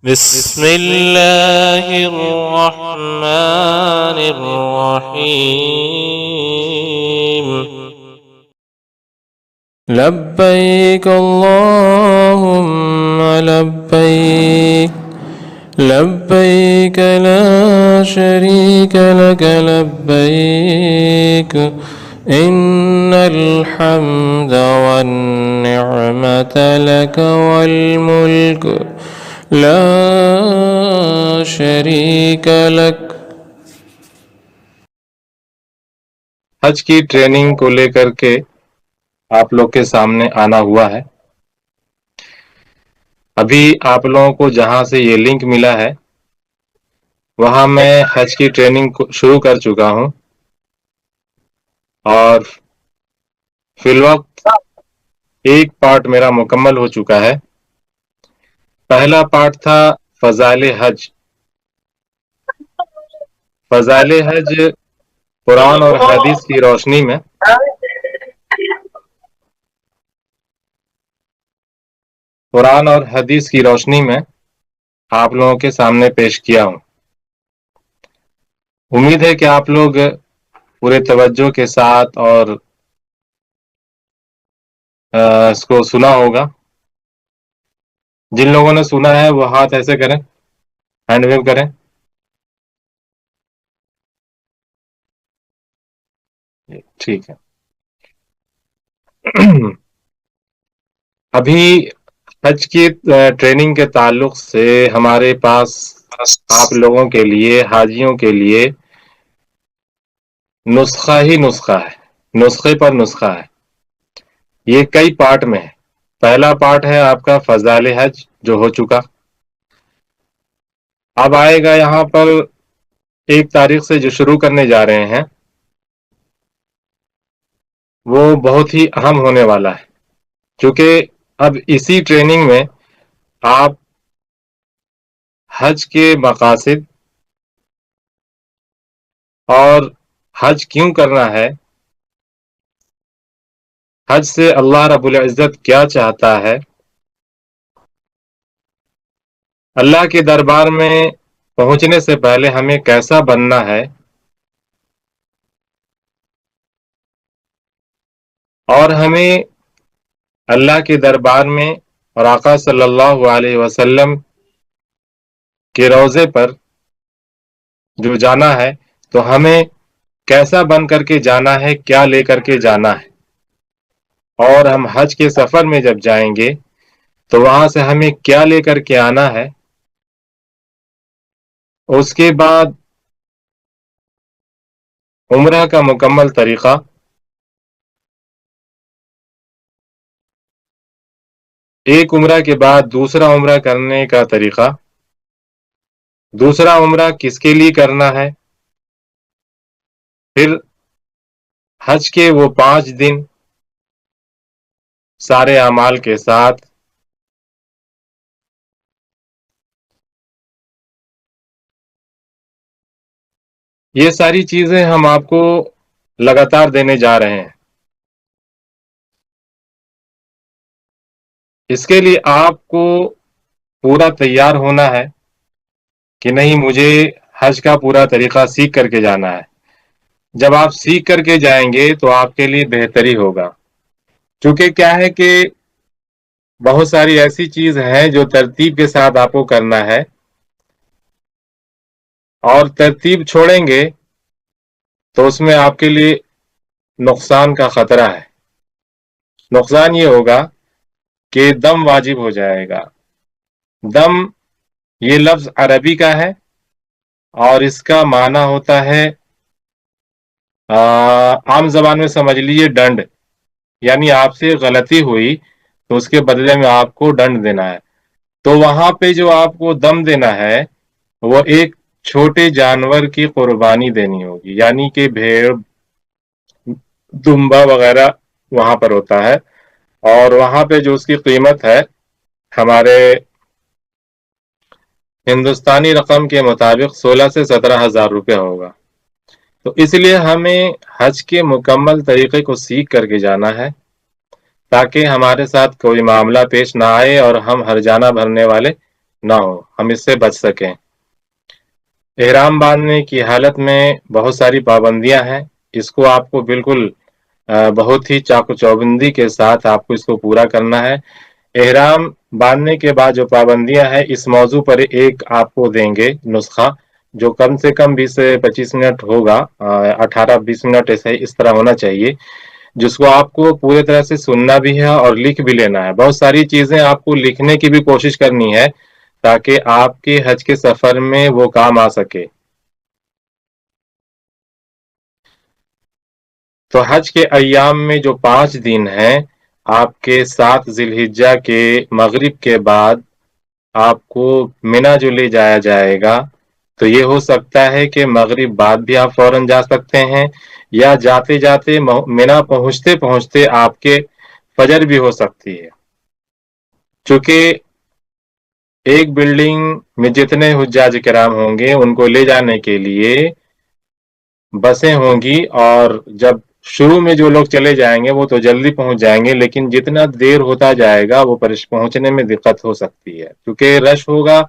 بسم اللہ الرحمن الرحیم لبیک اللہم لبیک لبیک لا شریک لک لبیک ان الحمد والنعمت لک والملک لا شریک لک۔ حج کی ٹریننگ کو لے کر کے آپ لوگ کے سامنے آنا ہوا ہے۔ ابھی آپ لوگوں کو جہاں سے یہ لنک ملا ہے وہاں میں حج کی ٹریننگ شروع کر چکا ہوں، اور فی الوقت ایک پارٹ میرا مکمل ہو چکا ہے۔ پہلا پارٹ تھا فضائل حج۔ فضائل حج قرآن اور حدیث کی روشنی میں آپ لوگوں کے سامنے پیش کیا ہوں۔ امید ہے کہ آپ لوگ پورے توجہ کے ساتھ اور اس کو سنا ہوگا۔ جن لوگوں نے سنا ہے وہ ہاتھ ایسے کریں، ہینڈ ویو کریں۔ ٹھیک ہے۔ ابھی حج کی ٹریننگ کے تعلق سے ہمارے پاس آپ لوگوں کے لیے، حاجیوں کے لیے نسخہ ہی نسخہ ہے، نسخے پر نسخہ ہے۔ یہ کئی پارٹ میں ہے۔ پہلا پارٹ ہے آپ کا فضائل حج جو ہو چکا، اب آئے گا یہاں پر 1 تاریخ سے جو شروع کرنے جا رہے ہیں وہ بہت ہی اہم ہونے والا ہے، کیونکہ اب اسی ٹریننگ میں آپ حج کے مقاصد اور حج کیوں کرنا ہے، حج سے اللہ رب العزت کیا چاہتا ہے، اللہ کے دربار میں پہنچنے سے پہلے ہمیں کیسا بننا ہے، اور ہمیں اللہ کے دربار میں اور آقا صلی اللہ علیہ وسلم کے روضے پر جو جانا ہے تو ہمیں کیسا بن کر کے جانا ہے، کیا لے کر کے جانا ہے، اور ہم حج کے سفر میں جب جائیں گے تو وہاں سے ہمیں کیا لے کر کے آنا ہے۔ اس کے بعد عمرہ کا مکمل طریقہ، ایک عمرہ کے بعد دوسرا عمرہ کرنے کا طریقہ، دوسرا عمرہ کس کے لیے کرنا ہے، پھر حج کے وہ 5 دن سارے اعمال کے ساتھ، یہ ساری چیزیں ہم آپ کو لگاتار دینے جا رہے ہیں۔ اس کے لیے آپ کو پورا تیار ہونا ہے کہ نہیں مجھے حج کا پورا طریقہ سیکھ کر کے جانا ہے۔ جب آپ سیکھ کر کے جائیں گے تو آپ کے لیے بہتری ہوگا، کیونکہ کیا ہے کہ بہت ساری ایسی چیز ہیں جو ترتیب کے ساتھ آپ کو کرنا ہے، اور ترتیب چھوڑیں گے تو اس میں آپ کے لیے نقصان کا خطرہ ہے۔ نقصان یہ ہوگا کہ دم واجب ہو جائے گا۔ دم یہ لفظ عربی کا ہے اور اس کا معنی ہوتا ہے عام زبان میں سمجھ لیجیے ڈنڈ، یعنی آپ سے غلطی ہوئی تو اس کے بدلے میں آپ کو ڈنڈ دینا ہے۔ تو وہاں پہ جو آپ کو دم دینا ہے وہ ایک چھوٹے جانور کی قربانی دینی ہوگی، یعنی کہ بھیڑ، دمبا وغیرہ وہاں پر ہوتا ہے، اور وہاں پہ جو اس کی قیمت ہے ہمارے ہندوستانی رقم کے مطابق 16 سے 17 ہزار روپے ہوگا۔ تو اس لیے ہمیں حج کے مکمل طریقے کو سیکھ کر کے جانا ہے تاکہ ہمارے ساتھ کوئی معاملہ پیش نہ آئے اور ہم ہرجانہ بھرنے والے نہ ہو، ہم اس سے بچ سکیں۔ احرام باندھنے کی حالت میں بہت ساری پابندیاں ہیں، اس کو آپ کو بالکل بہت ہی چاق و چوبندی کے ساتھ آپ کو اس کو پورا کرنا ہے۔ احرام باندھنے کے بعد جو پابندیاں ہیں، اس موضوع پر ایک آپ کو دیں گے نسخہ، جو کم سے کم 20 سے 25 منٹ ہوگا، 18-20 منٹ ایسے اس طرح ہونا چاہیے، جس کو آپ کو پورے طرح سے سننا بھی ہے اور لکھ بھی لینا ہے۔ بہت ساری چیزیں آپ کو لکھنے کی بھی کوشش کرنی ہے تاکہ آپ کے حج کے سفر میں وہ کام آ سکے۔ تو حج کے ایام میں جو 5 دن ہیں، آپ کے 7 ذی الحجہ کے مغرب کے بعد آپ کو منا جو لے جایا جائے گا، تو یہ ہو سکتا ہے کہ مغرب بعد بھی آپ فوراً جا سکتے ہیں، یا جاتے جاتے منا پہنچتے پہنچتے آپ کے فجر بھی ہو سکتی ہے، چونکہ ایک بلڈنگ میں جتنے حجاج کرام ہوں گے ان کو لے جانے کے لیے بسیں ہوں گی، اور جب شروع میں جو لوگ چلے جائیں گے وہ تو جلدی پہنچ جائیں گے، لیکن جتنا دیر ہوتا جائے گا وہ پہنچنے میں دقت ہو سکتی ہے، کیونکہ رش ہوگا۔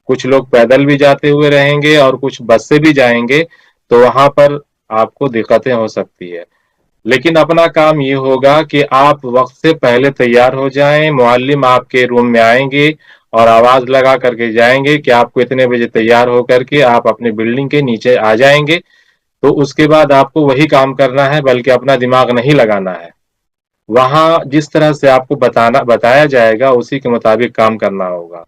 کچھ لوگ پیدل بھی جاتے ہوئے رہیں گے اور کچھ بس سے بھی جائیں گے، تو وہاں پر آپ کو دقتیں ہو سکتی ہے۔ لیکن اپنا کام یہ ہوگا کہ آپ وقت سے پہلے تیار ہو جائیں، معلم آپ کے روم میں آئیں گے اور آواز لگا کر کے جائیں گے کہ آپ کو اتنے بجے تیار ہو کر کے آپ اپنے بلڈنگ کے نیچے آ جائیں گے، تو اس کے بعد آپ کو وہی کام کرنا ہے، بلکہ اپنا دماغ نہیں لگانا ہے۔ وہاں جس طرح سے آپ کو بتایا جائے گا اسی کے مطابق کام کرنا ہوگا۔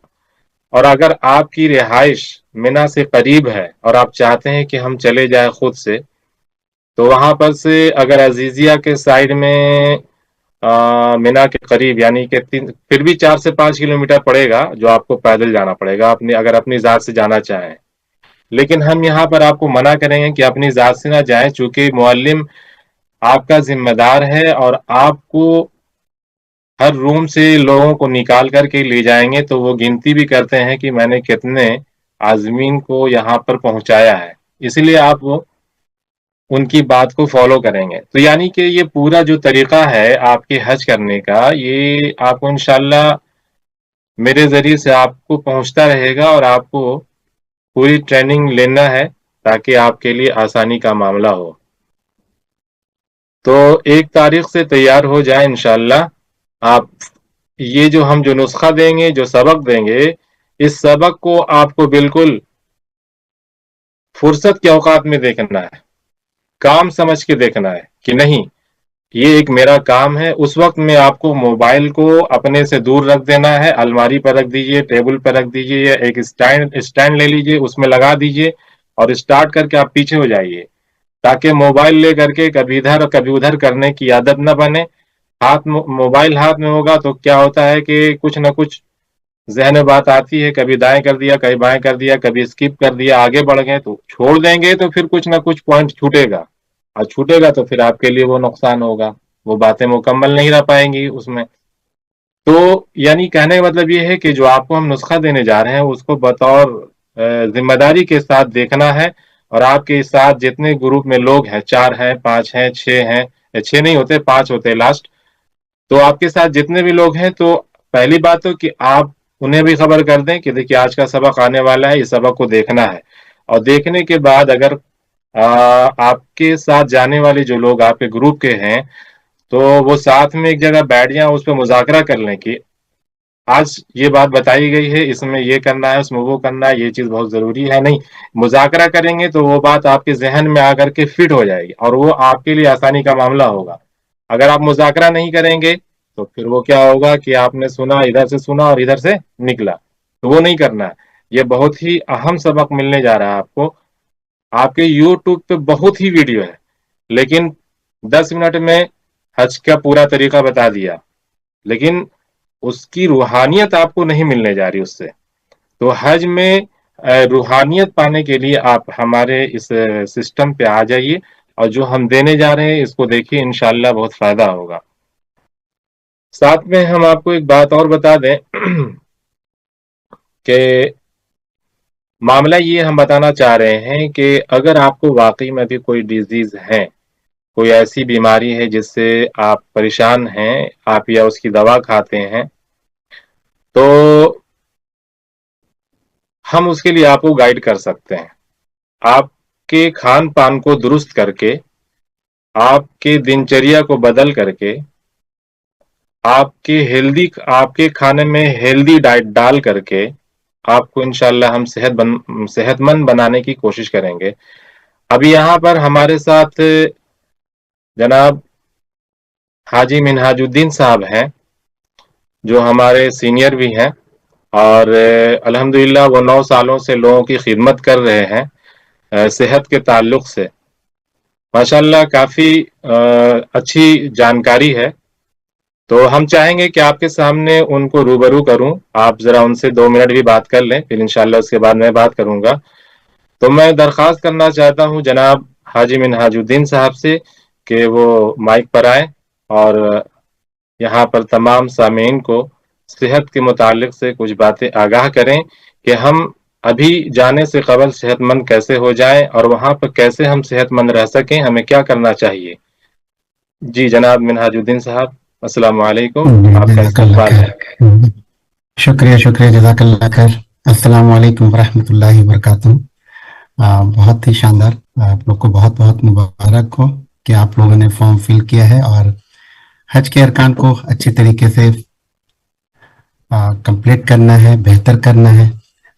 اور اگر آپ کی رہائش منا سے قریب ہے اور آپ چاہتے ہیں کہ ہم چلے جائیں خود سے، تو وہاں پر سے اگر عزیزیہ کے سائڈ میں منا کے قریب، یعنی کہ پھر بھی 4 سے 5 کلومیٹر پڑے گا جو آپ کو پیدل جانا پڑے گا اگر اپنی ذات سے جانا چاہیں، لیکن ہم یہاں پر آپ کو منع کریں گے کہ اپنی ذات سے نہ جائیں، چونکہ معلم آپ کا ذمہ دار ہے اور آپ کو ہر روم سے لوگوں کو نکال کر کے لے جائیں گے، تو وہ گنتی بھی کرتے ہیں کہ میں نے کتنے عازمین کو یہاں پر پہنچایا ہے، اس لیے آپ وہ ان کی بات کو فالو کریں گے۔ تو یعنی کہ یہ پورا جو طریقہ ہے آپ کے حج کرنے کا، یہ آپ کو انشاءاللہ میرے ذریعے سے آپ کو پہنچتا رہے گا، اور آپ کو پوری ٹریننگ لینا ہے تاکہ آپ کے لیے آسانی کا معاملہ ہو۔ تو 1 تاریخ سے تیار ہو جائیں انشاءاللہ۔ آپ یہ جو ہم جو نسخہ دیں گے، جو سبق دیں گے، اس سبق کو آپ کو بالکل فرصت کے اوقات میں دیکھنا ہے، کام سمجھ کے دیکھنا ہے کہ نہیں یہ ایک میرا کام ہے۔ اس وقت میں آپ کو موبائل کو اپنے سے دور رکھ دینا ہے، الماری پر رکھ دیجئے، ٹیبل پر رکھ دیجئے، یا ایک اسٹینڈ لے لیجئے، اس میں لگا دیجئے اور اسٹارٹ کر کے آپ پیچھے ہو جائیے، تاکہ موبائل لے کر کے کبھی ادھر کبھی ادھر کرنے کی عادت نہ بنے۔ موبائل ہاتھ میں ہوگا تو کیا ہوتا ہے کہ کچھ نہ کچھ ذہن میں بات آتی ہے، کبھی دائیں کر دیا، کبھی بائیں کر دیا، کبھی اسکپ کر دیا، آگے بڑھ گئے تو چھوڑ دیں گے، تو پھر کچھ نہ کچھ پوائنٹ چھوٹے گا، اور چھوٹے گا تو پھر آپ کے لیے وہ نقصان ہوگا، وہ باتیں مکمل نہیں رہ پائیں گی اس میں۔ تو یعنی کہنے کا مطلب یہ ہے کہ جو آپ کو ہم نسخہ دینے جا رہے ہیں اس کو بطور ذمہ داری کے ساتھ دیکھنا ہے، اور آپ کے ساتھ جتنے گروپ میں لوگ ہیں، 4 ہیں، 5 ہیں، 6 ہیں، 6 نہیں ہوتے، 5 ہوتے لاسٹ، تو آپ کے ساتھ جتنے بھی لوگ ہیں، تو پہلی بات تو کہ آپ انہیں بھی خبر کر دیں کہ دیکھیے آج کا سبق آنے والا ہے، اس سبق کو دیکھنا ہے، اور دیکھنے کے بعد اگر آپ کے ساتھ جانے والے جو لوگ آپ کے گروپ کے ہیں، تو وہ ساتھ میں ایک جگہ بیٹھ جائیں، اس پہ مذاکرہ کر لیں کہ آج یہ بات بتائی گئی ہے، اس میں یہ کرنا ہے، اس میں وہ کرنا ہے، یہ چیز بہت ضروری ہے، نہیں مذاکرہ کریں گے تو وہ بات آپ کے ذہن میں آ کر کے فٹ ہو جائے گی، اور وہ آپ کے لیے آسانی کا معاملہ ہوگا۔ اگر آپ مذاکرہ نہیں کریں گے تو پھر وہ کیا ہوگا کہ آپ نے سنا، ادھر سے سنا اور ادھر سے نکلا، تو وہ نہیں کرنا ہے۔ یہ بہت ہی اہم سبق ملنے جا رہا ہے آپ کو۔ آپ کے یوٹیوب پہ بہت ہی ویڈیو ہے، لیکن 10 منٹ میں حج کا پورا طریقہ بتا دیا، لیکن اس کی روحانیت آپ کو نہیں ملنے جا رہی اس سے۔ تو حج میں روحانیت پانے کے لیے آپ ہمارے اس سسٹم پہ آ جائیے، اور جو ہم دینے جا رہے ہیں اس کو دیکھیے، انشاءاللہ بہت فائدہ ہوگا۔ ساتھ میں ہم آپ کو ایک بات اور بتا دیں کہ معاملہ یہ ہم بتانا چاہ رہے ہیں کہ اگر آپ کو واقعی میں بھی کوئی ڈیزیز ہے، کوئی ایسی بیماری ہے جس سے آپ پریشان ہیں، آپ یا اس کی دوا کھاتے ہیں، تو ہم اس کے لیے آپ کو گائیڈ کر سکتے ہیں. آپ کے کھان پان کو درست کر کے، آپ کے دنچریا کو بدل کر کے، آپ کے کھانے میں ہیلدی ڈائٹ ڈال کر کے آپ کو انشاءاللہ ہم صحت مند بنانے کی کوشش کریں گے. ابھی یہاں پر ہمارے ساتھ جناب حاجی منہاج الدین صاحب ہیں، جو ہمارے سینئر بھی ہیں، اور الحمدللہ وہ 9 سالوں سے لوگوں کی خدمت کر رہے ہیں صحت کے تعلق سے. ماشاءاللہ کافی اچھی جانکاری ہے. تو ہم چاہیں گے کہ آپ کے سامنے ان کو روبرو کروں. آپ ذرا ان سے 2 منٹ بھی بات کر لیں، پھر انشاءاللہ اس کے بعد میں بات کروں گا. تو میں درخواست کرنا چاہتا ہوں جناب حاجی منہاج الدین صاحب سے کہ وہ مائک پر آئیں اور یہاں پر تمام سامعین کو صحت کے متعلق سے کچھ باتیں آگاہ کریں کہ ہم ابھی جانے سے قبل صحت مند کیسے ہو جائیں اور وہاں پر کیسے ہم صحت مند رہ سکیں، ہمیں کیا کرنا چاہیے. جی جناب منہاج الدین صاحب، السلام علیکم، آپ کا جزاک اللہ استقبال ہے. خیر. شکریہ جزاک اللہ خیر. السلام علیکم ورحمۃ اللہ وبرکاتہ. بہت ہی شاندار. آپ لوگ کو بہت بہت مبارک ہو کہ آپ لوگوں نے فارم فل کیا ہے اور حج کے ارکان کو اچھی طریقے سے کمپلیٹ کرنا ہے، بہتر کرنا ہے.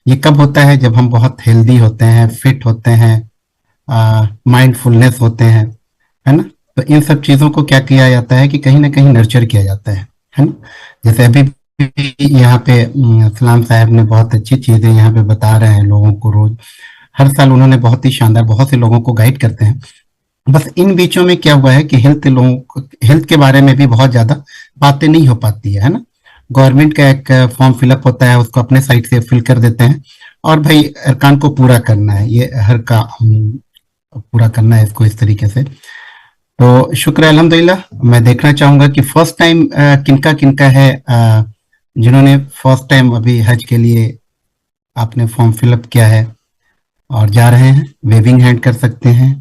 یہ کب ہوتا ہے؟ جب ہم بہت ہیلدی ہوتے ہیں، فٹ ہوتے ہیں، مائنڈ فلنس ہوتے ہیں، ہے نا. تو ان سب چیزوں کو کیا کیا جاتا ہے کہ کہیں نہ کہیں نرچر کیا جاتا ہے نا. جیسے ابھی یہاں پہ اسلام صاحب نے بہت اچھی چیزیں یہاں پہ بتا رہے ہیں لوگوں کو. روز ہر سال انہوں نے بہت ہی شاندار بہت سے لوگوں کو گائیڈ کرتے ہیں. بس ان بیچوں میں کیا ہوا ہے کہ ہیلتھ کے بارے میں بھی بہت زیادہ باتیں نہیں ہو پاتی ہے نا. گورنمنٹ کا ایک فارم فل اپ ہوتا ہے، اس کو اپنے سائٹ سے فل کر دیتے ہیں اور بھائی ارکان کو پورا کرنا ہے، یہ ہر کا پورا کرنا ہے اس کو اس طریقے سے. تو شکر ہے الحمدللہ. میں دیکھنا چاہوں گا کہ فرسٹ ٹائم کن کا ہے جنہوں نے فرسٹ ٹائم ابھی حج کے لیے آپ نے فارم فل اپ کیا ہے اور جا رہے ہیں. ویونگ ہینڈ کر سکتے ہیں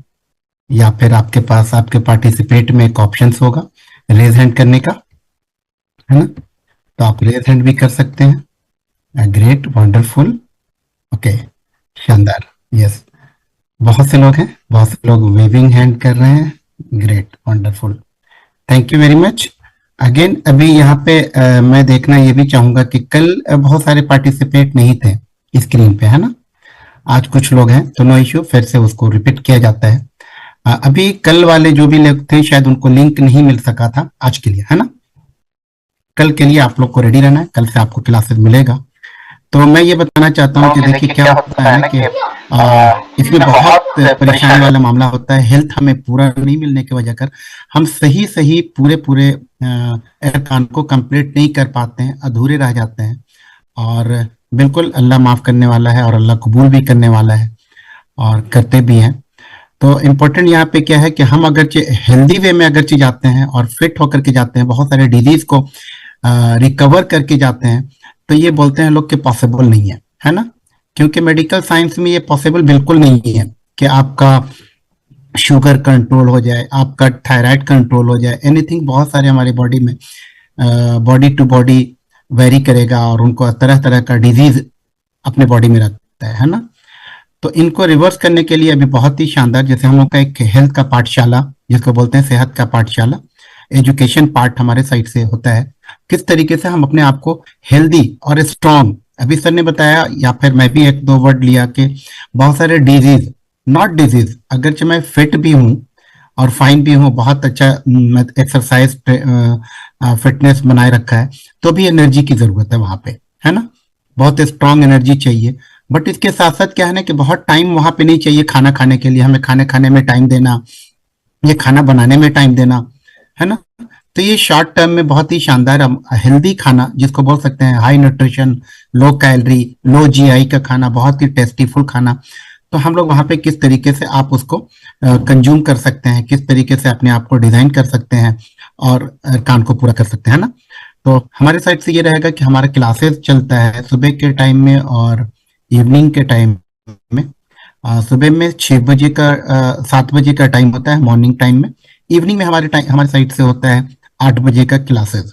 یا پھر آپ کے پاس آپ کے پارٹیسپیٹ میں ایک آپشنس ہوگا ریز ہینڈ کرنے کا، ہے نا. تو آپ ریز ہینڈ بھی کر سکتے ہیں. گریٹ، ونڈرفل، اوکے، شاندار. یس، بہت سے لوگ ہیں، بہت سے لوگ ویونگ ہینڈ کر رہے ہیں. Great, wonderful, thank you very much. Again ابھی یہاں پہ میں دیکھنا یہ بھی چاہوں گا کہ کل بہت سارے پارٹیسپیٹ نہیں تھے اسکرین پہ، ہے نا. آج کچھ لوگ ہیں تو نو ایشو، پھر سے اس کو ریپیٹ کیا جاتا ہے. ابھی کل والے جو بھی لوگ تھے شاید ان کو لنک نہیں مل سکا تھا آج کے لیے، ہے نا. کل کے لیے آپ لوگ کو ریڈی رہنا ہے، کل سے آپ کو کلاسز ملے گا. تو میں یہ بتانا چاہتا ہوں کہ دیکھیے کیا ہوتا ہے نا کہ اس میں بہت پریشانی والا معاملہ ہوتا ہے. ہیلتھ ہمیں پورا نہیں ملنے کی وجہ کر ہم صحیح پورے ارکان کو کمپلیٹ نہیں کر پاتے ہیں، ادھورے رہ جاتے ہیں. اور بالکل اللہ معاف کرنے والا ہے اور اللہ قبول بھی کرنے والا ہے اور کرتے بھی ہیں. تو امپورٹنٹ یہاں پہ کیا ہے کہ ہم اگرچہ ہیلدی وے میں اگرچہ جاتے ہیں اور فٹ ہو کر کے جاتے ہیں، بہت سارے ڈیزیز کو ریکور کر کے جاتے ہیں، تو یہ بولتے ہیں لوگ کہ پاسبل نہیں ہے نا. کیونکہ میڈیکل سائنس میں یہ پاسبل بالکل نہیں ہے کہ آپ کا شوگر کنٹرول ہو جائے، آپ کا تھائرائڈ کنٹرول ہو جائے، اینی تھنگ. بہت سارے ہماری باڈی میں باڈی ٹو باڈی ویری کرے گا اور ان کو طرح طرح کا ڈیزیز اپنے باڈی میں رکھتا ہے نا. تو ان کو ریورس کرنے کے لیے ابھی بہت ہی شاندار، جیسے ہم لوگ کا ایک ہیلتھ کا پاٹھ شالا جس کو بولتے ہیں صحت کا پاٹھ شالا، ایجوکیشن پارٹ ہمارے سائٹ سے ہوتا ہے. کس طریقے سے ہم اپنے آپ کو ہیلدی اور اسٹرانگ، ابھی سر نے بتایا یا پھر میں بھی ایک دو ورڈ لیا کہ بہت سارے ڈیزیز، ناٹ ڈیزیز، اگرچہ میں فٹ بھی ہوں اور فائن بھی ہوں، بہت اچھا ایکسرسائز فٹنس بنائے رکھا ہے، تو بھی انرجی کی ضرورت ہے وہاں پہ، ہے نا. بہت اسٹرانگ انرجی چاہیے. بٹ اس کے ساتھ ساتھ کیا ہے نا کہ بہت ٹائم وہاں پہ نہیں چاہیے کھانا کھانے کے لیے. ہمیں کھانے میں ٹائم دینا، یہ کھانا بنانے میں ٹائم دینا، ہے نا. تو یہ شارٹ ٹرم میں بہت ہی شاندار ہیلدی کھانا جس کو بول سکتے ہیں ہائی نیوٹریشن، لو کیلری، لو جی آئی کا کھانا، بہت ہی ٹیسٹی فل کھانا. تو ہم لوگ وہاں پہ کس طریقے سے آپ اس کو کنزیوم کر سکتے ہیں، کس طریقے سے اپنے آپ کو ڈیزائن کر سکتے ہیں اور کام کو پورا کر سکتے ہیں نا. تو ہمارے سائڈ سے یہ رہے گا کہ ہمارا کلاسز چلتا ہے صبح کے ٹائم میں اور ایوننگ کے ٹائم میں. صبح میں 6 بجے کا 7 بجے کا ٹائم ہوتا ہے مارننگ ٹائم میں. ایوننگ میں ہمارے سائڈ سے ہوتا ہے 8 بجے کا کلاسز.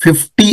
50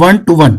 1 to 1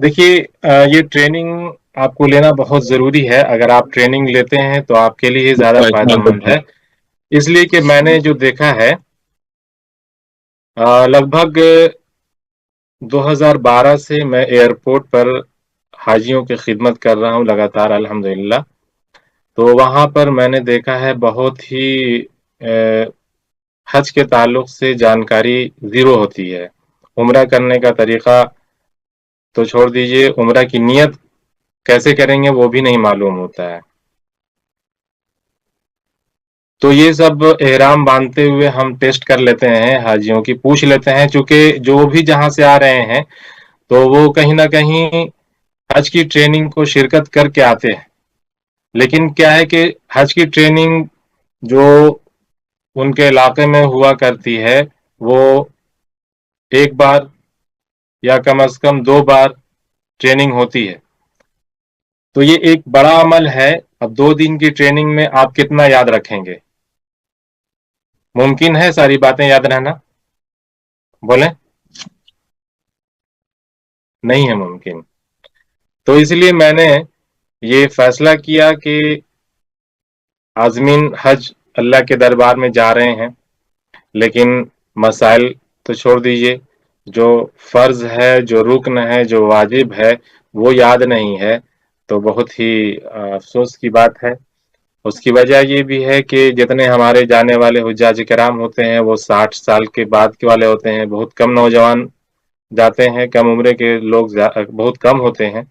دیکھیے یہ ٹریننگ آپ کو لینا بہت ضروری ہے. اگر آپ ٹریننگ لیتے ہیں تو آپ کے لیے زیادہ فائدہ مند ہے, اس لیے کہ میں نے جو دیکھا ہے لگ بھگ 2012 سے میں ایئرپورٹ پر حاجیوں کی خدمت کر رہا ہوں لگاتار الحمدللہ. تو وہاں پر میں نے دیکھا ہے بہت ہی حج کے تعلق سے جانکاری زیرو ہوتی ہے. عمرہ کرنے کا طریقہ تو چھوڑ دیجئے, عمرہ کی نیت کیسے کریں گے وہ بھی نہیں معلوم ہوتا ہے. تو یہ سب احرام باندھتے ہوئے ہم ٹیسٹ کر لیتے ہیں, حاجیوں کی پوچھ لیتے ہیں, چونکہ جو بھی جہاں سے آ رہے ہیں تو وہ کہیں نہ کہیں حج کی ٹریننگ کو شرکت کر کے آتے ہیں. لیکن کیا ہے کہ حج کی ٹریننگ جو ان کے علاقے میں ہوا کرتی ہے وہ ایک بار یا کم از کم 2 بار ٹریننگ ہوتی ہے. تو یہ ایک بڑا عمل ہے. اب 2 دن کی ٹریننگ میں آپ کتنا یاد رکھیں گے؟ ممکن ہے ساری باتیں یاد رہنا؟ بولیں, نہیں ہے ممکن. تو اس لیے میں نے یہ فیصلہ کیا کہ عازمین حج اللہ کے دربار میں جا رہے ہیں, لیکن مسائل تو چھوڑ دیجئے, جو فرض ہے, جو رکن ہے, جو واجب ہے وہ یاد نہیں ہے. تو بہت ہی افسوس کی بات ہے. اس کی وجہ یہ بھی ہے کہ جتنے ہمارے جانے والے حجاج کرام ہوتے ہیں وہ 60 سال کے بعد کے والے ہوتے ہیں. بہت کم نوجوان جاتے ہیں, کم عمرے کے لوگ بہت کم ہوتے ہیں.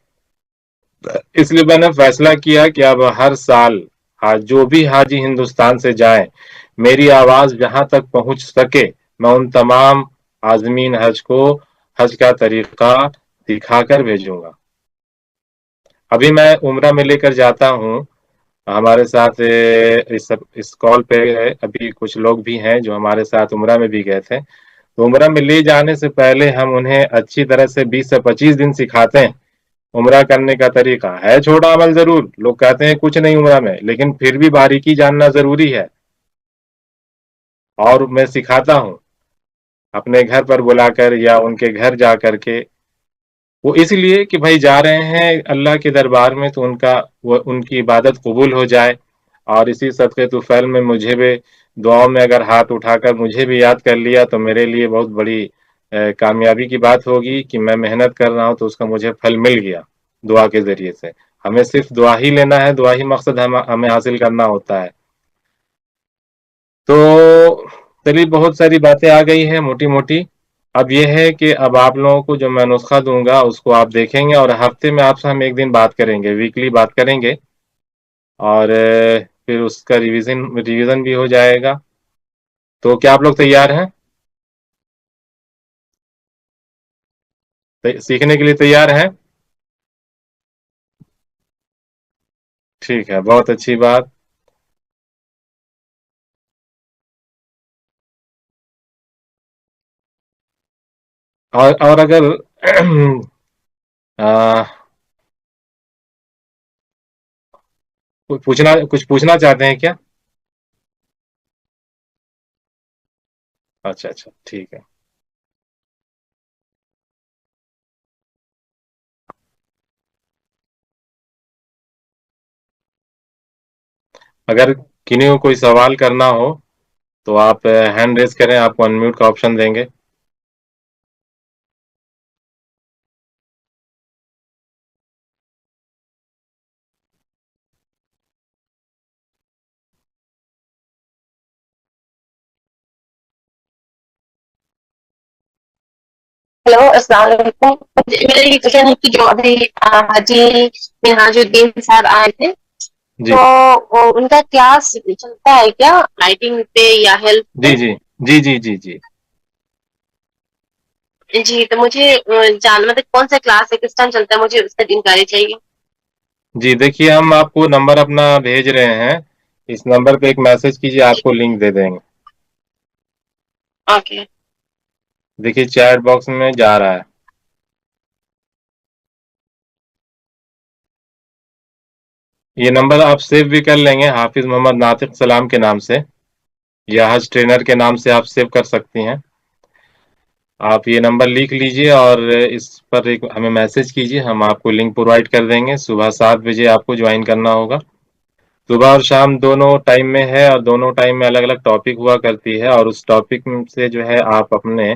اس لیے میں نے فیصلہ کیا کہ اب ہر سال جو بھی حاجی ہندوستان سے جائیں, میری آواز جہاں تک پہنچ سکے میں ان تمام عازمین حج کو حج کا طریقہ دکھا کر بھیجوں گا. ابھی میں عمرہ میں لے کر جاتا ہوں. ہمارے ساتھ اس کال پہ ابھی کچھ لوگ بھی ہیں جو ہمارے ساتھ عمرہ میں بھی گئے تھے. تو عمرہ میں لے جانے سے پہلے ہم انہیں اچھی طرح سے 20 سے 25 دن سکھاتے ہیں. عمرہ کرنے کا طریقہ ہے چھوٹا عمل ضرور, لوگ کہتے ہیں کچھ نہیں عمرہ میں, لیکن پھر بھی باریکی جاننا ضروری ہے. اور میں سکھاتا ہوں اپنے گھر پر بلا کر یا ان کے گھر جا کر کے. وہ اس لیے کہ بھائی جا رہے ہیں اللہ کے دربار میں تو ان کی عبادت قبول ہو جائے. اور اسی صدقے طفیل میں مجھے بھی دعاؤں میں اگر ہاتھ اٹھا کر مجھے بھی یاد کر لیا تو میرے لیے بہت بڑی کامیابی کی بات ہوگی کہ میں محنت کر رہا ہوں تو اس کا مجھے پھل مل گیا دعا کے ذریعے سے. ہمیں صرف دعا ہی لینا ہے, دعا ہی مقصد ہمیں حاصل کرنا ہوتا ہے. تو چلیے بہت ساری باتیں آ گئی ہیں موٹی موٹی. اب یہ ہے کہ اب آپ لوگوں کو جو میں نسخہ دوں گا اس کو آپ دیکھیں گے, اور ہفتے میں آپ سے ہم ایک دن بات کریں گے, ویکلی بات کریں گے, اور پھر اس کا ریویژن بھی ہو جائے گا. تو کیا آپ لوگ تیار ہیں؟ سیکھنے کے لیے تیار ہیں؟ ٹھیک ہے, بہت اچھی بات. اور اگر کچھ پوچھنا چاہتے ہیں کیا؟ اچھا اچھا, ٹھیک ہے. اگر کنہیں کو کوئی سوال کرنا ہو تو آپ ہینڈ ریز کریں, آپ کو انمیوٹ کا آپشن دیں گے. ہیلو, السلام علیکم. میرا یہ کوشچن ہے کہ جو ابھی حاجی منہاج الدین صاحب آئے تھے جی تو ان کا کلاس چلتا ہے کیا رائٹنگ پہ یا ہیلپ جی پہ؟ جی جی جی جی جی جی, تو مجھے مطلب کون سا کلاس ہے, کس ٹائم چلتا ہے, مجھے اس کی جانکاری چاہیے. جی دیکھیے, ہم آپ کو نمبر اپنا بھیج رہے ہیں, اس نمبر پہ ایک میسج کیجیے, آپ کو لنک دے دیں گے. اوکے. دیکھیے چیٹ باکس میں جا رہا ہے. یہ نمبر آپ سیو بھی کر لیں گے, حافظ محمد ناطق سلام کے نام سے, یا حج ٹرینر کے نام سے آپ سیو کر سکتی ہیں. آپ یہ نمبر لکھ لیجئے اور اس پر ہمیں میسج کیجئے، ہم آپ کو لنک پرووائڈ کر دیں گے. صبح 7 بجے آپ کو جوائن کرنا ہوگا. صبح اور شام دونوں ٹائم میں ہے، اور دونوں ٹائم میں الگ الگ ٹاپک ہوا کرتی ہے، اور اس ٹاپک سے جو ہے آپ اپنے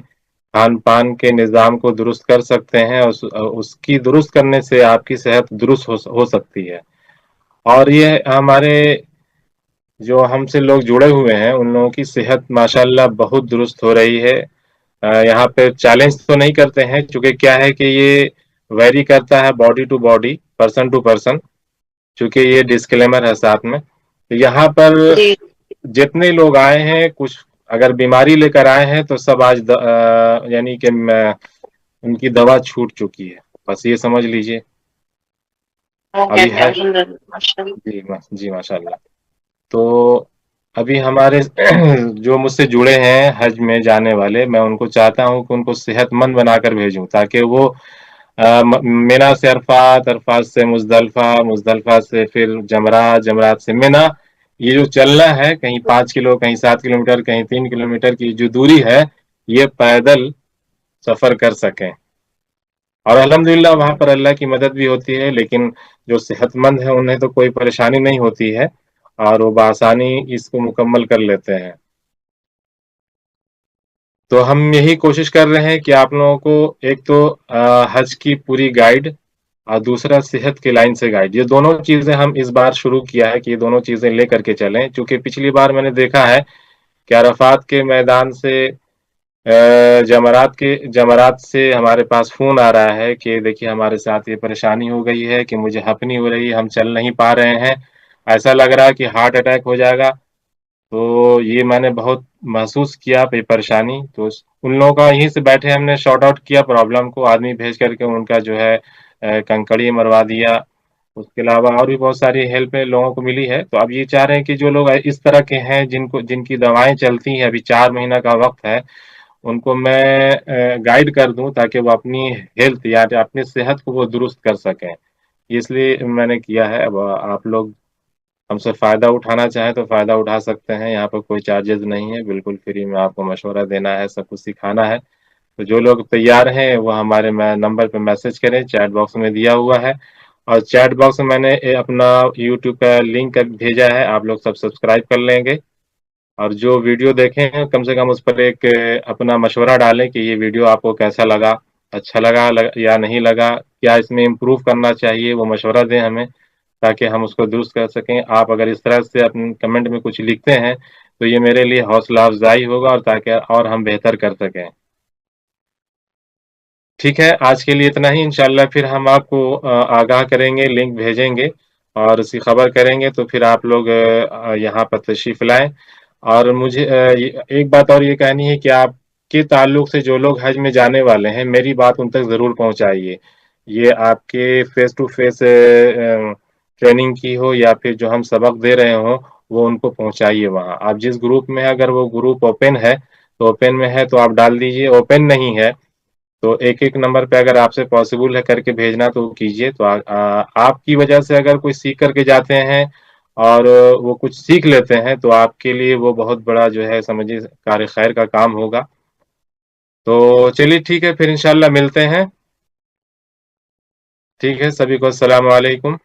کھان پان کے نظام کو درست کر سکتے ہیں، اور اس کی درست کرنے سے آپ کی صحت درست ہو سکتی ہے. اور یہ ہمارے جو ہم سے لوگ جڑے ہوئے ہیں ان لوگوں کی صحت ماشاءاللہ بہت درست ہو رہی ہے. یہاں پہ چیلنج تو نہیں کرتے ہیں، چونکہ کیا ہے کہ یہ ویری کرتا ہے body to body, person to person, چونکہ یہ ڈسکلیمر ہے ساتھ میں. یہاں پر جی جتنے لوگ آئے ہیں، کچھ اگر بیماری لے کر آئے ہیں تو سب آج یعنی کہ ان کی دوا چھوٹ چکی ہے، بس یہ سمجھ لیجئے. ابھی ہے جی ماشاء اللہ. تو ابھی ہمارے جو مجھ سے جڑے ہیں حج میں جانے والے، میں ان کو چاہتا ہوں کہ ان کو صحت مند بنا کر بھیجوں، تاکہ وہ مینا سے عرفات، عرفات سے مزدلفہ، مزدلفہ سے پھر جمرات، جمرات سے مینا. یہ جو چلنا ہے، کہیں 5 کلو، کہیں 7 کلومیٹر، کہیں 3 کلومیٹر کی جو دوری ہے، یہ پیدل سفر کر سکیں. اور الحمدللہ وہاں پر اللہ کی مدد بھی ہوتی ہے، لیکن جو صحت مند ہے انہیں تو کوئی پریشانی نہیں ہوتی ہے، اور وہ بآسانی اس کو مکمل کر لیتے ہیں. تو ہم یہی کوشش کر رہے ہیں کہ آپ لوگوں کو ایک تو حج کی پوری گائیڈ، اور دوسرا صحت کے لائن سے گائیڈ، یہ دونوں چیزیں ہم اس بار شروع کیا ہے کہ یہ دونوں چیزیں لے کر کے چلیں. چونکہ پچھلی بار میں نے دیکھا ہے کہ عرفات کے میدان سے جمرات سے ہمارے پاس فون آ رہا ہے کہ دیکھیے ہمارے ساتھ یہ پریشانی ہو گئی ہے کہ مجھے ہپنی ہو رہی ہے، ہم چل نہیں پا رہے ہیں، ایسا لگ رہا ہے کہ ہارٹ اٹیک ہو جائے گا. تو یہ میں نے بہت محسوس کیا پریشانی. تو ان لوگوں کا یہیں سے بیٹھے ہم نے شارٹ آؤٹ کیا پرابلم کو، آدمی بھیج کر کے ان کا جو ہے کنکڑی مروا دیا. اس کے علاوہ اور بھی بہت ساری ہیلپ لوگوں کو ملی ہے. تو اب یہ چاہ رہے ہیں کہ جو لوگ اس طرح کے ہیں، جن کی دوائیں چلتی ہیں، ابھی 4 مہینہ کا وقت ہے، ان کو میں گائیڈ کر دوں تاکہ وہ اپنی ہیلتھ یا اپنی صحت کو وہ درست کر سکیں. اس لیے میں نے کیا ہے. اب آپ لوگ ہم سے فائدہ اٹھانا چاہیں تو فائدہ اٹھا سکتے ہیں، یہاں پر کوئی چارجز نہیں ہے، بالکل فری میں آپ کو مشورہ دینا ہے، سب کچھ سکھانا ہے. تو جو لوگ تیار ہیں وہ ہمارے نمبر پہ میسج کریں، چیٹ باکس میں دیا ہوا ہے. اور چیٹ باکس میں نے اپنا یوٹیوب کا لنک بھیجا ہے، آپ لوگ سب سبسکرائب کر لیں گے. اور جو ویڈیو دیکھیں ہیں کم سے کم اس پر ایک اپنا مشورہ ڈالیں کہ یہ ویڈیو آپ کو کیسا لگا، اچھا لگا یا نہیں لگا، کیا اس میں امپروو کرنا چاہیے، وہ مشورہ دیں ہمیں تاکہ ہم اس کو درست کر سکیں. آپ اگر اس طرح سے اپنے کمنٹ میں کچھ لکھتے ہیں تو یہ میرے لیے حوصلہ افزائی ہوگا، اور تاکہ اور ہم بہتر کر سکیں. ٹھیک ہے، آج کے لیے اتنا ہی. انشاءاللہ پھر ہم آپ کو آگاہ کریں گے، لنک بھیجیں گے اور اسی خبر کریں گے. تو پھر آپ لوگ یہاں پر تشریف لائیں. اور مجھے ایک بات اور یہ کہنی ہے کہ آپ کے تعلق سے جو لوگ حج میں جانے والے ہیں، میری بات ان تک ضرور پہنچائیے. یہ آپ کے فیس ٹو فیس ٹریننگ کی ہو یا پھر جو ہم سبق دے رہے ہوں، وہ ان کو پہنچائیے. وہاں آپ جس گروپ میں ہے، اگر وہ گروپ اوپن ہے تو اوپن میں ہے تو آپ ڈال دیجئے، اوپن نہیں ہے تو ایک ایک نمبر پہ اگر آپ سے پاسبل ہے کر کے بھیجنا تو کیجئے. تو آپ کی وجہ سے اگر کوئی سیکھ کر کے جاتے ہیں اور وہ کچھ سیکھ لیتے ہیں تو آپ کے لیے وہ بہت بڑا جو ہے سمجھیے کار خیر کا کام ہوگا. تو چلیے ٹھیک ہے، پھر انشاءاللہ ملتے ہیں. ٹھیک ہے، سبھی کو السلام علیکم.